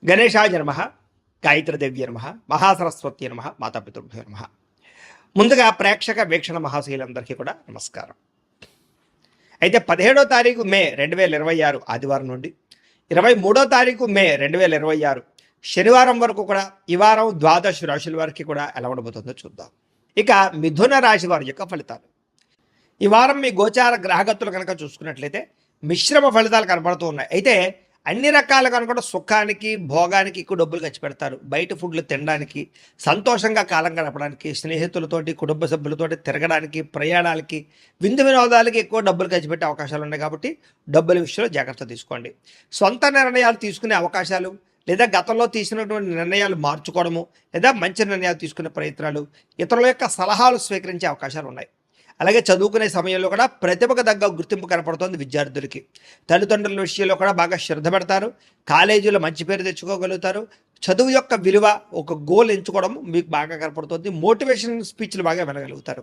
గణేశాయ నమ, గాయత్రీదేవ్య నమ, మహాసరస్వతి నమ, మాతాపితృభ్యో నమ. ముందుగా ప్రేక్షక వీక్షణ మహాశీలందరికీ కూడా నమస్కారం. అయితే 17వ తారీఖు మే 2026 ఆదివారం నుండి 23వ తారీఖు మే 2026 శనివారం వరకు కూడా ఈ వారం ద్వాదశ రాశుల వారికి కూడా ఎలా ఉండబోతుందో చూద్దాం. ఇక మిథున రాశి వారి యొక్క ఫలితాలు. ఈ వారం మీ గోచార గ్రహగతులు కనుక చూసుకున్నట్లయితే మిశ్రమ ఫలితాలు కనబడుతూ ఉన్నాయి. అయితే అన్ని రకాలుగా కూడా సుఖానికి భోగానికి ఎక్కువ డబ్బులు ఖర్చు పెడతారు. బయట ఫుడ్లు తినడానికి, సంతోషంగా కాలం గడపడానికి, స్నేహితులతోటి కుటుంబ సభ్యులతోటి తిరగడానికి, ప్రయాణాలకి, విందు వినోదాలకి ఎక్కువ డబ్బులు ఖర్చు పెట్టే అవకాశాలు ఉన్నాయి. కాబట్టి డబ్బుల విషయంలో జాగ్రత్త తీసుకోండి. సొంత నిర్ణయాలు తీసుకునే అవకాశాలు, లేదా గతంలో తీసినటువంటి నిర్ణయాలు మార్చుకోవడము, లేదా మంచి నిర్ణయాలు తీసుకునే ప్రయత్నాలు, ఇతరుల యొక్క సలహాలు స్వీకరించే అవకాశాలు ఉన్నాయి. అలాగే చదువుకునే సమయంలో కూడా ప్రతిభకు తగ్గ గుర్తింపు కనపడుతుంది విద్యార్థులకి. తల్లిదండ్రుల విషయంలో కూడా బాగా శ్రద్ధ పెడతారు. కాలేజీలో మంచి పేరు తెచ్చుకోగలుగుతారు. చదువు యొక్క విలువ, ఒక గోల్ ఎంచుకోవడం మీకు బాగా కనపడుతుంది. మోటివేషన్ స్పీచ్లు బాగా వినగలుగుతారు.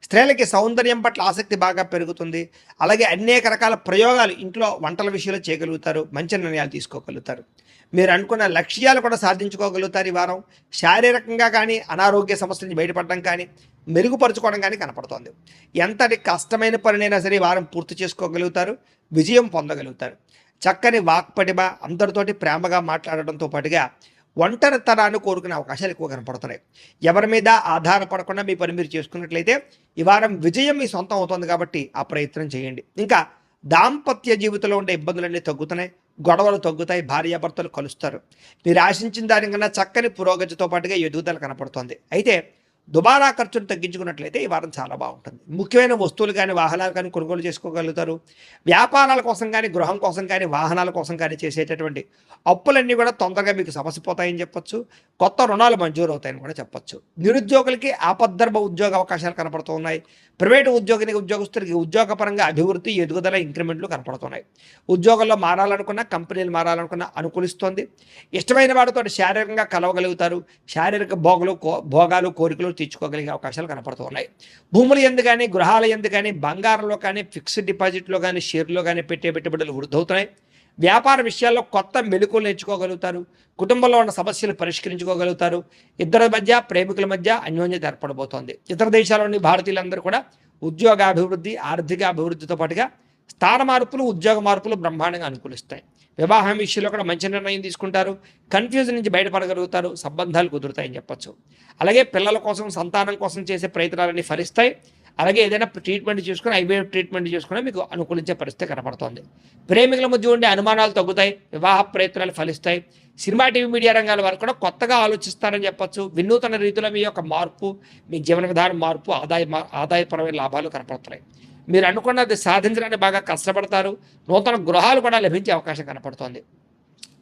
స్త్రీలకి సౌందర్యం పట్ల ఆసక్తి బాగా పెరుగుతుంది. అలాగే అనేక రకాల ప్రయోగాలు ఇంట్లో వంటల విషయంలో చేయగలుగుతారు. మంచి నిర్ణయాలు తీసుకోగలుగుతారు. మీరు అనుకున్న లక్ష్యాలు కూడా సాధించుకోగలుగుతారు. ఈ వారం శారీరకంగా కానీ అనారోగ్య సమస్యల నుంచి బయటపడడం కానీ మెరుగుపరుచుకోవడం కానీ కనపడుతోంది. ఎంతటి కష్టమైన పనినైనా సరే ఈ వారం పూర్తి చేసుకోగలుగుతారు. విజయం పొందగలుగుతారు. చక్కని వాక్పటిమ, అందరితోటి ప్రేమగా మాట్లాడడంతో పాటుగా ఒంటరితనాన్ని కోరుకునే అవకాశాలు ఎక్కువ కనపడుతున్నాయి. ఎవరి మీద ఆధారపడకుండా మీ పని మీరు చేసుకున్నట్లయితే ఈ వారం విజయం మీ సొంతం అవుతుంది. కాబట్టి ఆ ప్రయత్నం చేయండి. ఇంకా దాంపత్య జీవితంలో ఉండే ఇబ్బందులన్నీ తగ్గుతున్నాయి. గొడవలు తగ్గుతాయి. భార్యాభర్తలు కలుస్తారు. మీరు ఆశించిన దానికన్నా చక్కని పురోగతితో పాటుగా ఎదుగుదల కనపడుతోంది. అయితే దుబారా ఖర్చును తగ్గించుకున్నట్లయితే ఈ వారం చాలా బాగుంటుంది. ముఖ్యమైన వస్తువులు కానీ వాహనాలు కానీ కొనుగోలు చేసుకోగలుగుతారు. వ్యాపారాల కోసం కానీ, గృహం కోసం కానీ, వాహనాల కోసం కానీ చేసేటటువంటి అప్పులన్నీ కూడా తొందరగా మీకు సమసిపోతాయని చెప్పొచ్చు. కొత్త రుణాలు మంజూరు అవుతాయని కూడా చెప్పొచ్చు. నిరుద్యోగులకి ఆపద్ధర్మ ఉద్యోగ అవకాశాలు కనపడుతూ ఉన్నాయి. ప్రైవేటు ఉద్యోగస్తులకి ఉద్యోగపరంగా అభివృద్ధి, ఎదుగుదల, ఇంక్రిమెంట్లు కనపడుతున్నాయి. ఉద్యోగంలో మారాలనుకున్నా, కంపెనీలు మారాలనుకున్నా అనుకూలిస్తోంది. ఇష్టమైన వాడితో శారీరకంగా కలవగలుగుతారు. శారీరక భోగాలు, కోరికలు తీర్చుకోగలిగే అవకాశాలు కనపడుతున్నాయి. భూములు ఎందు కానీ, గృహాల ఎందు కానీ, బంగారంలో కానీ, ఫిక్స్డ్ డిపాజిట్లో కానీ, షేర్లో కానీ పెట్టే పెట్టుబడులు వృద్ధవుతున్నాయి. వ్యాపార విషయాల్లో కొత్త మెళుకులు నేర్చుకోగలుగుతారు. కుటుంబంలో ఉన్న సమస్యలు పరిష్కరించుకోగలుగుతారు. ఇద్దరి మధ్య, ప్రేమికుల మధ్య అన్యోన్యత ఏర్పడబోతోంది. ఇతర దేశాల్లోని భారతీయులందరూ కూడా ఉద్యోగాభివృద్ధి, ఆర్థిక అభివృద్ధితో పాటుగా స్థాన మార్పులు, ఉద్యోగ మార్పులు బ్రహ్మాండంగా అనుకూలిస్తాయి. వివాహం విషయంలో కూడా మంచి నిర్ణయం తీసుకుంటారు. కన్ఫ్యూజన్ నుంచి బయటపడగలుగుతారు. సంబంధాలు కుదురుతాయని చెప్పొచ్చు. అలాగే పిల్లల కోసం, సంతానం కోసం చేసే ప్రయత్నాలన్నీ ఫలిస్తాయి. అలాగే ఏదైనా ట్రీట్మెంట్ చేసుకుని, ఐవీఎఫ్ ట్రీట్మెంట్ చేసుకుని మీకు అనుకూలించే పరిస్థితి కనపడుతోంది. ప్రేమికుల మధ్య ఉండే అనుమానాలు తగ్గుతాయి. వివాహ ప్రయత్నాలు ఫలిస్తాయి. సినిమా, టీవీ, మీడియా రంగాల వారు కూడా కొత్తగా ఆలోచిస్తారని చెప్పొచ్చు. వినూతన రీతిలో మీ యొక్క మార్పు, మీ జీవన విధానం మార్పు, ఆదాయపరమైన లాభాలు కనపడుతున్నాయి. మీరు అనుకున్నది సాధించడానికి బాగా కష్టపడతారు. నూతన గృహాలు కూడా లభించే అవకాశం కనపడుతోంది.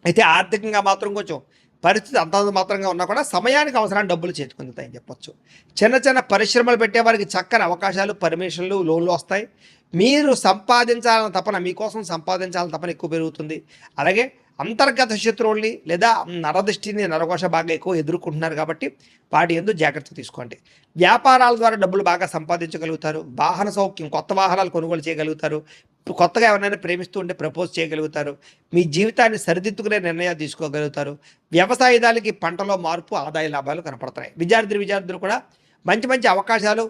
అయితే ఆర్థికంగా మాత్రం కొంచెం పరిస్థితి అంతంత మాత్రంగా ఉన్నా కూడా సమయానికి అవసరాన్ని డబ్బులు చేతుకుందుతాయని చెప్పొచ్చు. చిన్న చిన్న పరిశ్రమలు పెట్టేవారికి చక్కని అవకాశాలు, పర్మిషన్లు, లోన్లు వస్తాయి. మీరు సంపాదించాలని తపన, మీకోసం సంపాదించాలని తపన ఎక్కువ పెరుగుతుంది. అలాగే అంతర్గత శత్రువుల్ని లేదా నరదృష్టిని, నరఘోష బాగా ఎక్కువ ఎదుర్కొంటున్నారు. కాబట్టి వాటి యందు జాగ్రత్త తీసుకోండి. వ్యాపారాల ద్వారా డబ్బులు బాగా సంపాదించగలుగుతారు. వాహన సౌఖ్యం, కొత్త వాహనాలు కొనుగోలు చేయగలుగుతారు. కొత్తగా ఎవరైనా ప్రేమిస్తూ ఉంటే ప్రపోజ్ చేయగలుగుతారు. మీ జీవితాన్ని సరిదిద్దుకునే నిర్ణయాలు తీసుకోగలుగుతారు. వ్యవసాయదానికి పంటలో మార్పు, ఆదాయ లాభాలు కనపడతాయి. విద్యార్థులు కూడా మంచి మంచి అవకాశాలు,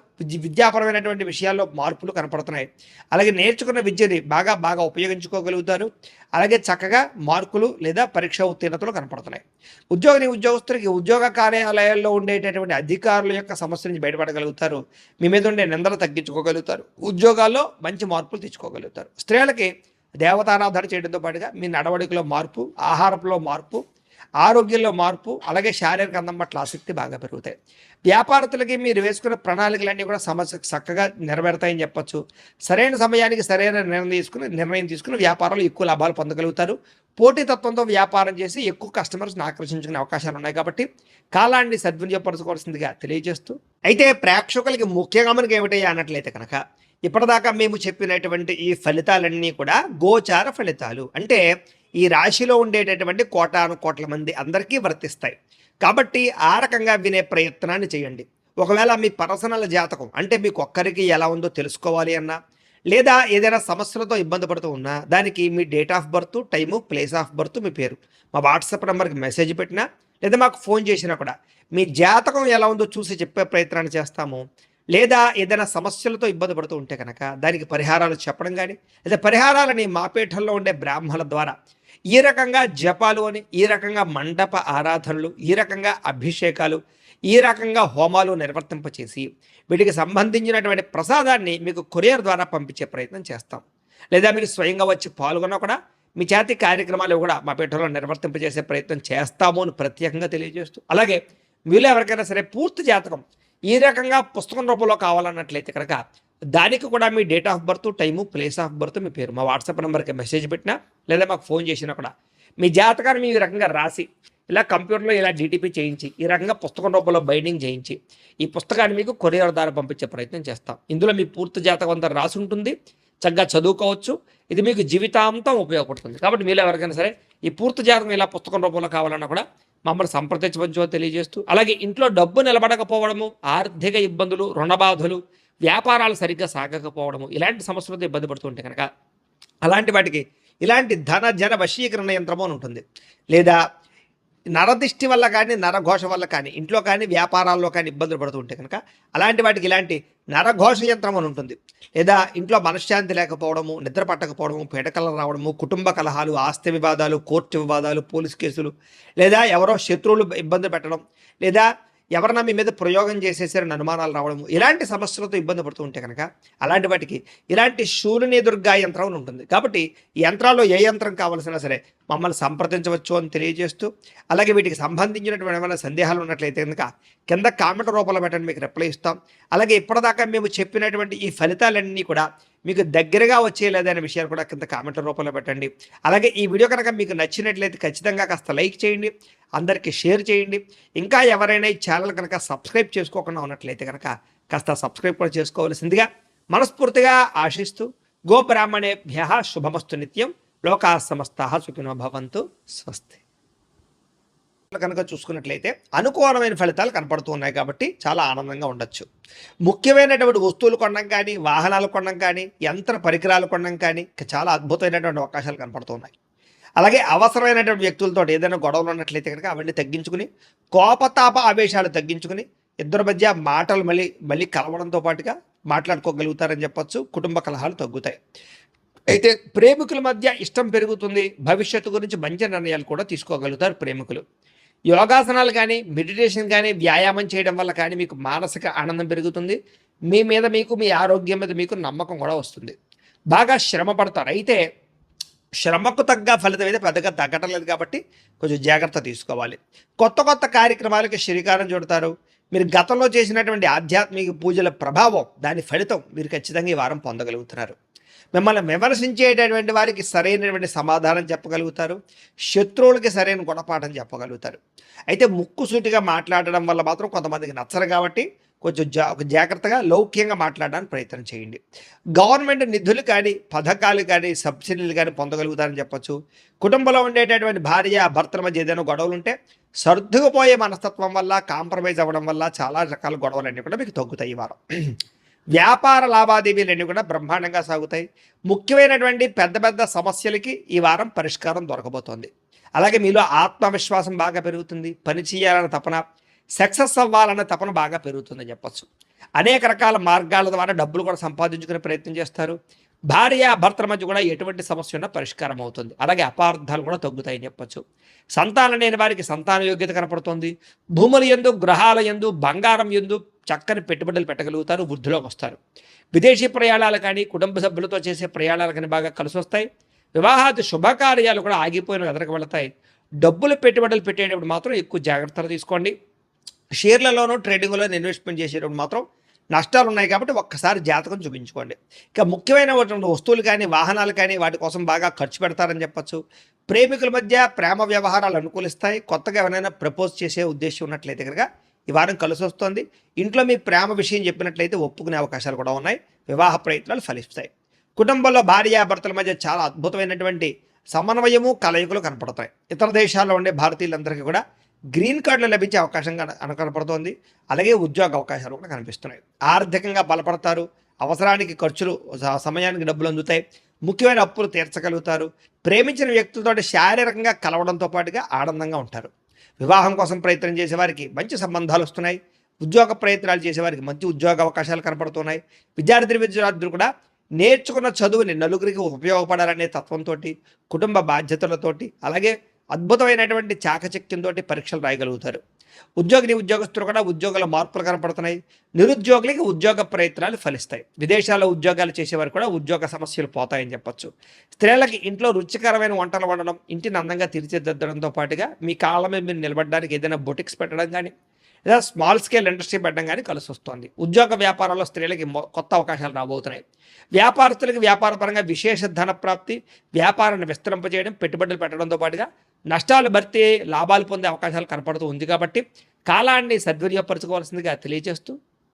విద్యాపరమైనటువంటి విషయాల్లో మార్పులు కనపడుతున్నాయి. అలాగే నేర్చుకున్న విద్యని బాగా ఉపయోగించుకోగలుగుతారు. అలాగే చక్కగా మార్కులు లేదా పరీక్ష ఉత్తీర్ణతలు కనపడుతున్నాయి. ఉద్యోగస్తులకి ఉద్యోగ కార్యాలయాల్లో ఉండేటటువంటి అధికారుల యొక్క సమస్య నుంచి బయటపడగలుగుతారు. మీ మీద ఉండే నిందలు తగ్గించుకోగలుగుతారు. ఉద్యోగాల్లో మంచి మార్పులు తెచ్చుకోగలుగుతారు. స్త్రీలకి దేవతారాధన చేయడంతో పాటుగా మీ నడవడికలో మార్పు, ఆహారంలో మార్పు, ఆరోగ్యంలో మార్పు, అలాగే శారీరక అందం పట్ల ఆసక్తి బాగా పెరుగుతాయి. వ్యాపారస్తులకి మీరు వేసుకున్న ప్రణాళికలన్నీ కూడా చక్కగా నెరవేరుతాయని చెప్పొచ్చు. సరైన సమయానికి సరైన నిర్ణయం తీసుకుని వ్యాపారంలో ఎక్కువ లాభాలు పొందగలుగుతారు. పోటీతత్వంతో వ్యాపారం చేసి ఎక్కువ కస్టమర్స్ని ఆకర్షించుకునే అవకాశాలు ఉన్నాయి. కాబట్టి కాలాన్ని సద్వినియోగపరచుకోవాల్సిందిగా తెలియజేస్తూ, అయితే ప్రేక్షకులకి ముఖ్యంగా మనకి ఏమిటయ్యా అన్నట్లయితే కనుక ఇప్పటిదాకా మేము చెప్పినటువంటి ఈ ఫలితాలన్నీ కూడా గోచార ఫలితాలు. అంటే ఈ రాశిలో ఉండేటటువంటి కోటాను కోట్ల మంది అందరికీ వర్తిస్తాయి. కాబట్టి ఆ రకంగా వినే ప్రయత్నాన్ని చేయండి. ఒకవేళ మీ పర్సనల్ జాతకం అంటే మీకు ఒక్కరికి ఎలా ఉందో తెలుసుకోవాలి అన్నా, లేదా ఏదైనా సమస్యలతో ఇబ్బంది పడుతూ ఉన్నా దానికి మీ date of birth, time, place of birth, మీ పేరు మా వాట్సాప్ నెంబర్కి మెసేజ్ పెట్టినా లేదా మాకు ఫోన్ చేసినా కూడా మీ జాతకం ఎలా ఉందో చూసి చెప్పే ప్రయత్నాన్ని చేస్తాము. లేదా ఏదైనా సమస్యలతో ఇబ్బంది పడుతూ ఉంటే కనుక దానికి పరిహారాలు చెప్పడం కానీ లేదా పరిహారాలని మా పీఠంలో ఉండే బ్రాహ్మణుల ద్వారా ఈ రకంగా జపాలు అని, ఈ రకంగా మండప ఆరాధనలు, ఈ రకంగా అభిషేకాలు, ఈ రకంగా హోమాలు నిర్వర్తింపచేసి వీటికి సంబంధించినటువంటి ప్రసాదాన్ని మీకు కొరియర్ ద్వారా పంపించే ప్రయత్నం చేస్తాం. లేదా మీరు స్వయంగా వచ్చి పాల్గొన్నా కూడా మీ చేతి కార్యక్రమాలు కూడా మా పీఠంలో నిర్వర్తింపజేసే ప్రయత్నం చేస్తాము అని ప్రత్యేకంగా తెలియజేస్తూ, అలాగే మీలో ఎవరికైనా సరే పూర్తి జాతకం ఈ రకంగా పుస్తకం రూపంలో కావాలన్నట్లయితే కనుక దానికి కూడా మీ date of birth, time, place of birth, మీ పేరు మా వాట్సాప్ నెంబర్కి మెసేజ్ పెట్టినా లేదా మాకు ఫోన్ చేసినా కూడా మీ జాతకాన్ని మీ రకంగా రాసి ఇలా కంప్యూటర్లో ఇలా జీటీపీ చేయించి ఈ రకంగా పుస్తకం రూపంలో బైండింగ్ చేయించి ఈ పుస్తకాన్ని మీకు కొరియర్ ద్వారా పంపించే ప్రయత్నం చేస్తాం. ఇందులో మీ పూర్తి జాతకం అంతా రాసి ఉంటుంది, చక్కగా చదువుకోవచ్చు. ఇది మీకు జీవితాంతం ఉపయోగపడుతుంది. కాబట్టి మీరు ఎవరికైనా సరే ఈ పూర్తి జాతకం ఇలా పుస్తకం రూపంలో కావాలన్నా కూడా మమ్మల్ని సంప్రదించవచ్చో తెలియజేస్తూ, అలాగే ఇంట్లో డబ్బు నిలబడకపోవడము, ఆర్థిక ఇబ్బందులు, రుణబాధలు, వ్యాపారాలు సరిగ్గా సాగకపోవడము, ఇలాంటి సమస్యలతో ఇబ్బంది పడుతుంటే కనుక అలాంటి వాటికి ఇలాంటి ధన జన వశీకరణ యంత్రము అని ఉంటుంది. లేదా నరదిష్టి వల్ల కానీ, నరఘోష వల్ల కానీ, ఇంట్లో కానీ వ్యాపారాల్లో కానీ ఇబ్బందులు పడుతూ ఉంటే కనుక అలాంటి వాటికి ఇలాంటి నరఘోష యంత్రం అని ఉంటుంది. లేదా ఇంట్లో మనశ్శాంతి లేకపోవడము, నిద్ర పట్టకపోవడము, పీడకలలు రావడము, కుటుంబ కలహాలు, ఆస్తి వివాదాలు, కోర్టు వివాదాలు, పోలీస్ కేసులు, లేదా ఎవరో శత్రువులు ఇబ్బంది పెట్టడం, లేదా ఎవరన్నా మీ మీద ప్రయోగం చేసేసారని అనుమానాలు రావడము, ఇలాంటి సమస్యలతో ఇబ్బంది పడుతూ ఉంటే కనుక అలాంటి వాటికి ఇలాంటి శూలిని దుర్గా యంత్రం అని ఉంటుంది. కాబట్టి ఈ యంత్రాల్లో ఏ యంత్రం కావాల్సినా సరే మమ్మల్ని సంప్రదించవచ్చు అని తెలియజేస్తూ, అలాగే వీటికి సంబంధించినటువంటి ఏమైనా సందేహాలు ఉన్నట్లయితే కనుక కింద కామెంట్ రూపంలో పెట్టండి, మీకు రిప్లై ఇస్తాం. అలాగే ఇప్పటిదాకా మేము చెప్పినటువంటి ఈ ఫలితాలన్నీ కూడా మీకు దగ్గరగా వచ్చేలేదనే విషయాలు కూడా కింద కామెంట్ల రూపంలో పెట్టండి. అలాగే ఈ వీడియో కనుక మీకు నచ్చినట్లయితే ఖచ్చితంగా కాస్త లైక్ చేయండి, అందరికీ షేర్ చేయండి. ఇంకా ఎవరైనా ఈ ఛానల్ కనుక సబ్స్క్రైబ్ చేసుకోకుండా ఉన్నట్లయితే కనుక కాస్త సబ్స్క్రైబ్ కూడా చేసుకోవాల్సిందిగా మనస్ఫూర్తిగా ఆశిస్తూ, గోబ్రాహ్మణేభ్యః శుభమస్తు నిత్యం, లోకాః సమస్తాః సుఖినో భవంతు, స్వస్తి. కనుక చూసుకున్నట్లయితే అనుకూలమైన ఫలితాలు కనపడుతూ ఉన్నాయి కాబట్టి చాలా ఆనందంగా ఉండొచ్చు. ముఖ్యమైనటువంటి వస్తువులు కొనడం కానీ, వాహనాలు కొనడం కానీ, యంత్ర పరికరాలు కొనడం కానీ చాలా అద్భుతమైనటువంటి అవకాశాలు కనపడుతూ ఉన్నాయి. అలాగే అవసరమైనటువంటి వ్యక్తులతో ఏదైనా గొడవలు ఉన్నట్లయితే కనుక అవన్నీ తగ్గించుకుని, కోపతాప ఆవేశాలు తగ్గించుకుని, ఇద్దరి మధ్య మాటలు మళ్ళీ కలవడంతో పాటుగా మాట్లాడుకోగలుగుతారని చెప్పొచ్చు. కుటుంబ కలహాలు తగ్గుతాయి. అయితే ప్రేమికుల మధ్య ఇష్టం పెరుగుతుంది. భవిష్యత్తు గురించి మంచి నిర్ణయాలు కూడా తీసుకోగలుగుతారు ప్రేమికులు. యోగాసనాలు కానీ, మెడిటేషన్ కానీ, వ్యాయామం చేయడం వల్ల కానీ మీకు మానసిక ఆనందం పెరుగుతుంది. మీ మీద మీకు, మీ ఆరోగ్యం మీద మీకు నమ్మకం కూడా వస్తుంది. బాగా శ్రమ పడతారు. అయితే శ్రమకు తగ్గ ఫలితం అయితే పెద్దగా తగ్గటం లేదు కాబట్టి కొంచెం జాగ్రత్త తీసుకోవాలి. కొత్త కొత్త కార్యక్రమాలకి శ్రీకారం చుడతారు. మీరు గతంలో చేసినటువంటి ఆధ్యాత్మిక పూజల ప్రభావం, దాని ఫలితం మీరు ఖచ్చితంగా ఈ వారం పొందగలుగుతున్నారు. మిమ్మల్ని విమర్శించేటటువంటి వారికి సరైనటువంటి సమాధానం చెప్పగలుగుతారు. శత్రువులకి సరైన గుణపాఠం చెప్పగలుగుతారు. అయితే ముక్కుసూటిగా మాట్లాడడం వల్ల మాత్రం కొంతమందికి నచ్చరు కాబట్టి కొంచెం జాగ్రత్తగా లౌక్యంగా మాట్లాడడానికి ప్రయత్నం చేయండి. గవర్నమెంట్ నిధులు కానీ, పథకాలు కానీ, సబ్సిడీలు కానీ పొందగలుగుతారని చెప్పొచ్చు. కుటుంబంలో ఉండేటటువంటి భార్య భర్తల మధ్య ఏదైనా గొడవలు ఉంటే సర్దుకుపోయే మనస్తత్వం వల్ల, కాంప్రమైజ్ అవ్వడం వల్ల చాలా రకాల గొడవలన్నీ కూడా మీకు తగ్గుతాయి ఈ వారం. వ్యాపార లావాదేవీలన్నీ కూడా బ్రహ్మాండంగా సాగుతాయి. ముఖ్యమైనటువంటి పెద్ద పెద్ద సమస్యలకి ఈ వారం పరిష్కారం దొరకబోతోంది. అలాగే మీలో ఆత్మవిశ్వాసం బాగా పెరుగుతుంది. పని చేయాలన్న తపన, సక్సెస్ అవ్వాలన్న తపన బాగా పెరుగుతుందని చెప్పచ్చు. అనేక రకాల మార్గాల ద్వారా డబ్బులు కూడా సంపాదించుకునే ప్రయత్నం చేస్తారు. భార్య భర్తల మధ్య కూడా ఎటువంటి సమస్య ఉన్నా పరిష్కారం అవుతుంది. అలాగే అపార్థాలు కూడా తగ్గుతాయని చెప్పచ్చు. సంతానం లేని వారికి సంతాన యోగ్యత కనపడుతుంది. భూముల యందు, గ్రహాల యందు, బంగారం యందు చక్కని పెట్టుబడులు పెట్టగలుగుతారు. వృద్ధిలోకి వస్తారు. విదేశీ ప్రయాణాలు కానీ, కుటుంబ సభ్యులతో చేసే ప్రయాణాలు కానీ బాగా కలిసి వస్తాయి. వివాహాది శుభకార్యాలు కూడా ఆగిపోయిన ఎదరికి వెళతాయి. డబ్బులు పెట్టుబడులు పెట్టేటప్పుడు మాత్రం ఎక్కువ జాగ్రత్తలు తీసుకోండి. షేర్లలోనూ, ట్రేడింగ్లోనూ ఇన్వెస్ట్మెంట్ చేసేటప్పుడు మాత్రం నష్టాలు ఉన్నాయి కాబట్టి ఒక్కసారి జాతకం చూపించుకోండి. ఇక ముఖ్యమైనటువంటి వస్తువులు కానీ, వాహనాలు కానీ వాటి కోసం బాగా ఖర్చు పెడతారని చెప్పచ్చు. ప్రేమికుల మధ్య ప్రేమ వ్యవహారాలు అనుకూలిస్తాయి. కొత్తగా ఎవరైనా ప్రపోజ్ చేసే ఉద్దేశం ఉన్నట్లయితే కనుక ఈ వారం కలిసి వస్తుంది. ఇంట్లో మీ ప్రేమ విషయం చెప్పినట్లయితే ఒప్పుకునే అవకాశాలు కూడా ఉన్నాయి. వివాహ ప్రయత్నాలు ఫలిస్తాయి. కుటుంబంలో భార్యాభర్తల మధ్య చాలా అద్భుతమైనటువంటి సమన్వయము, కలయికలు కనపడతాయి. ఇతర దేశాల్లో ఉండే భారతీయులందరికీ కూడా గ్రీన్ కార్డులు లభించే అవకాశం కనపడుతోంది. అలాగే ఉద్యోగ అవకాశాలు కూడా కనిపిస్తున్నాయి. ఆర్థికంగా బలపడతారు. అవసరానికి ఖర్చులు, సమయానికి డబ్బులు అందుతాయి. ముఖ్యమైన అప్పులు తీర్చగలుగుతారు. ప్రేమించిన వ్యక్తులతో శారీరకంగా కలవడంతో పాటుగా ఆనందంగా ఉంటారు. వివాహం కోసం ప్రయత్నం చేసేవారికి మంచి సంబంధాలు వస్తున్నాయి. ఉద్యోగ ప్రయత్నాలు చేసేవారికి మంచి ఉద్యోగ అవకాశాలు కనపడుతున్నాయి. విద్యార్థులు కూడా నేర్చుకున్న చదువుని నలుగురికి ఉపయోగపడాలనే తత్వంతో, కుటుంబ బాధ్యతలతోటి, అలాగే అద్భుతమైనటువంటి చాకచక్యంతో పరీక్షలు రాయగలుగుతారు. ఉద్యోగస్తులు కూడా ఉద్యోగాల మార్పులు కనపడుతున్నాయి. నిరుద్యోగులకి ఉద్యోగ ప్రయత్నాలు ఫలిస్తాయి. విదేశాల్లో ఉద్యోగాలు చేసేవారు కూడా ఉద్యోగ సమస్యలు పోతాయని చెప్పొచ్చు. స్త్రీలకి ఇంట్లో రుచికరమైన వంటలు వండడం, ఇంటిని అందంగా తీర్చిదిద్దడంతో పాటుగా మీ కాళ్ళ మీద మీరు నిలబడడానికి ఏదైనా బొటిక్స్ పెట్టడం కానీ, లేదా స్మాల్ స్కేల్ ఇండస్ట్రీ పెట్టడం కానీ కలిసి వస్తుంది. ఉద్యోగ వ్యాపారాల్లో స్త్రీలకి కొత్త అవకాశాలు రాబోతున్నాయి. వ్యాపారస్తులకి వ్యాపారపరంగా విశేష ధన ప్రాప్తి, వ్యాపారాన్ని విస్తరింపజేయడం, పెట్టుబడులు పెట్టడంతో పాటుగా నష్టాలు భర్తీ, లాభాలు పొందే అవకాశాలు కనపడుతూ ఉంది. కాబట్టి కాలాన్ని సద్వినియోగపరచుకోవాల్సిందిగా తెలియజేస్తూ